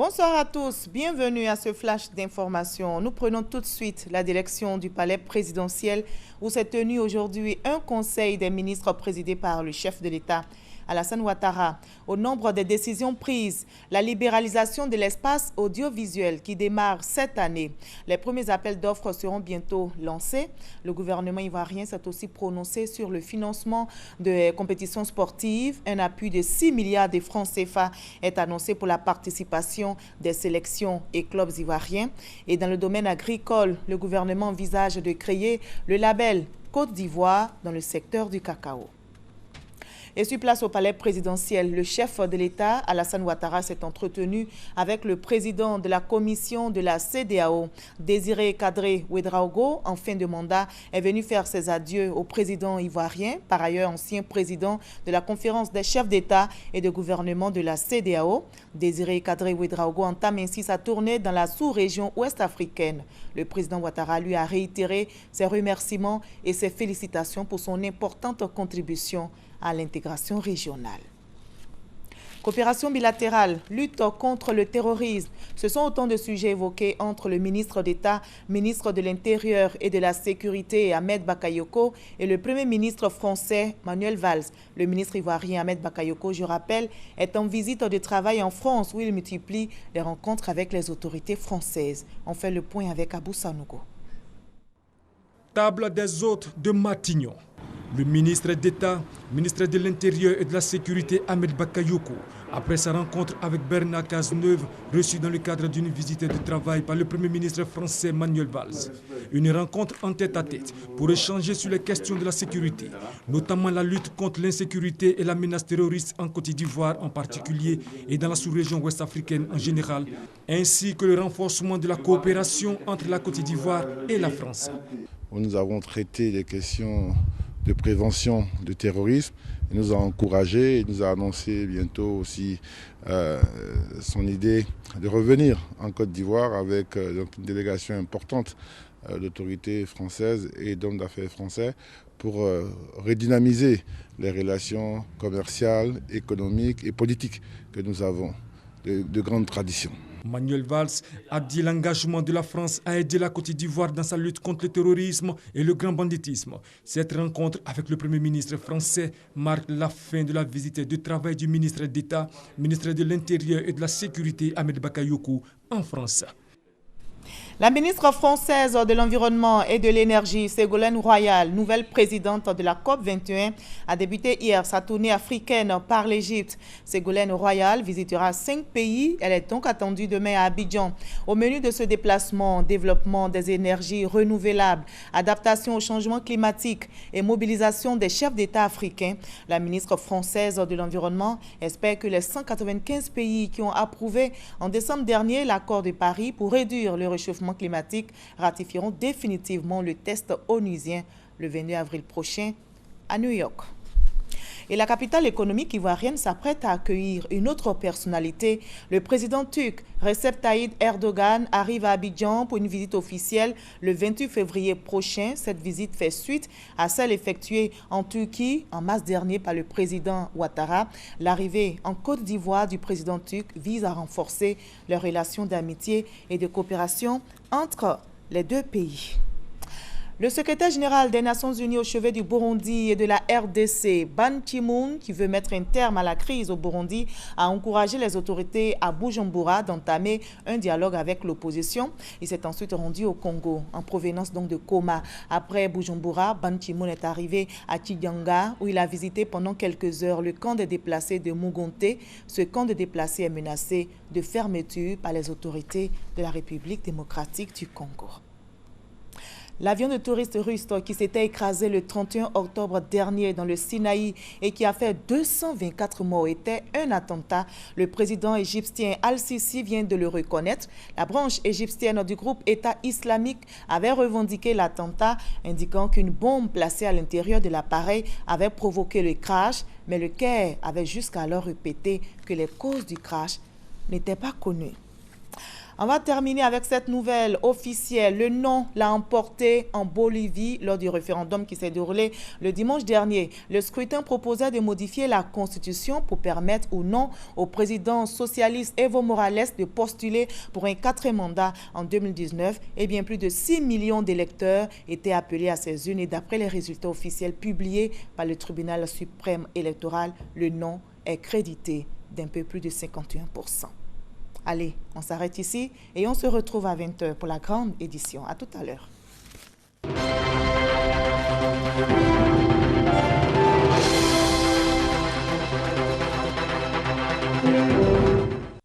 Bonsoir à tous, bienvenue à ce flash d'information. Nous prenons tout de suite la direction du palais présidentiel où s'est tenu aujourd'hui un conseil des ministres présidé par le chef de l'État, Alassane Ouattara. Au nombre des décisions prises, la libéralisation de l'espace audiovisuel qui démarre cette année. Les premiers appels d'offres seront bientôt lancés. Le gouvernement ivoirien s'est aussi prononcé sur le financement de compétitions sportives. Un appui de 6 milliards de francs CFA est annoncé pour la participation des sélections et clubs ivoiriens. Et dans le domaine agricole, le gouvernement envisage de créer le label Côte d'Ivoire dans le secteur du cacao. Et sur place au palais présidentiel, le chef de l'État, Alassane Ouattara, s'est entretenu avec le président de la commission de la CEDEAO, Désiré Kadri Ouedraogo, en fin de mandat, est venu faire ses adieux au président ivoirien, par ailleurs ancien président de la conférence des chefs d'État et de gouvernement de la CEDEAO. Désiré Kadri Ouedraogo entame ainsi sa tournée dans la sous-région ouest-africaine. Le président Ouattara lui a réitéré ses remerciements et ses félicitations pour son importante contribution à l'intégration régionale. Coopération bilatérale, lutte contre le terrorisme, ce sont autant de sujets évoqués entre le ministre d'État, ministre de l'Intérieur et de la Sécurité Ahmed Bakayoko et le Premier ministre français Manuel Valls. Le ministre ivoirien Ahmed Bakayoko, je rappelle, est en visite de travail en France où il multiplie les rencontres avec les autorités françaises. On fait le point avec Abou Sanogo. Table des hôtes de Matignon. Le ministre d'État, ministre de l'Intérieur et de la Sécurité Ahmed Bakayoko, après sa rencontre avec Bernard Cazeneuve, reçu dans le cadre d'une visite de travail par le Premier ministre français Manuel Valls. Une rencontre en tête-à-tête pour échanger sur les questions de la sécurité, notamment la lutte contre l'insécurité et la menace terroriste en Côte d'Ivoire en particulier et dans la sous-région ouest-africaine en général, ainsi que le renforcement de la coopération entre la Côte d'Ivoire et la France. Nous avons traité les questions de prévention du terrorisme. Il nous a encouragés, il nous a annoncé bientôt aussi son idée de revenir en Côte d'Ivoire avec une délégation importante d'autorités françaises et d'hommes d'affaires français pour redynamiser les relations commerciales, économiques et politiques que nous avons de grande tradition. Manuel Valls a dit l'engagement de la France à aider la Côte d'Ivoire dans sa lutte contre le terrorisme et le grand banditisme. Cette rencontre avec le Premier ministre français marque la fin de la visite de travail du ministre d'État, ministre de l'Intérieur et de la Sécurité Ahmed Bakayoko en France. La ministre française de l'Environnement et de l'Énergie, Ségolène Royal, nouvelle présidente de la COP21, a débuté hier sa tournée africaine par l'Égypte. Ségolène Royal visitera 5 pays. Elle est donc attendue demain à Abidjan. Au menu de ce déplacement, développement des énergies renouvelables, adaptation au changement climatique et mobilisation des chefs d'État africains. La ministre française de l'Environnement espère que les 195 pays qui ont approuvé en décembre dernier l'accord de Paris pour réduire le réchauffement climatique ratifieront définitivement le test onusien le 22 avril prochain à New York. Et la capitale économique ivoirienne s'apprête à accueillir une autre personnalité. Le président turc Recep Tayyip Erdogan arrive à Abidjan pour une visite officielle le 28 février prochain. Cette visite fait suite à celle effectuée en Turquie en mars dernier par le président Ouattara. L'arrivée en Côte d'Ivoire du président turc vise à renforcer les relations d'amitié et de coopération entre les deux pays. Le secrétaire général des Nations Unies au chevet du Burundi et de la RDC, Ban Ki-moon, qui veut mettre un terme à la crise au Burundi, a encouragé les autorités à Bujumbura d'entamer un dialogue avec l'opposition. Il s'est ensuite rendu au Congo, en provenance donc de Goma. Après Bujumbura, Ban Ki-moon est arrivé à Kinyanga, où il a visité pendant quelques heures le camp des déplacés de Mugonte. Ce camp de déplacés est menacé de fermeture par les autorités de la République démocratique du Congo. L'avion de touristes russe qui s'était écrasé le 31 octobre dernier dans le Sinaï et qui a fait 224 morts était un attentat. Le président égyptien Al-Sisi vient de le reconnaître. La branche égyptienne du groupe État islamique avait revendiqué l'attentat, indiquant qu'une bombe placée à l'intérieur de l'appareil avait provoqué le crash, mais le Caire avait jusqu'alors répété que les causes du crash n'étaient pas connues. On va terminer avec cette nouvelle officielle. Le non l'a emporté en Bolivie lors du référendum qui s'est déroulé le dimanche dernier. Le scrutin proposait de modifier la constitution pour permettre ou non au président socialiste Evo Morales de postuler pour un 4e mandat en 2019. Et bien plus de 6 millions d'électeurs étaient appelés à ces urnes. Et d'après les résultats officiels publiés par le tribunal suprême électoral, le non est crédité d'un peu plus de 51%. Allez, on s'arrête ici et on se retrouve à 20h pour la grande édition. À tout à l'heure.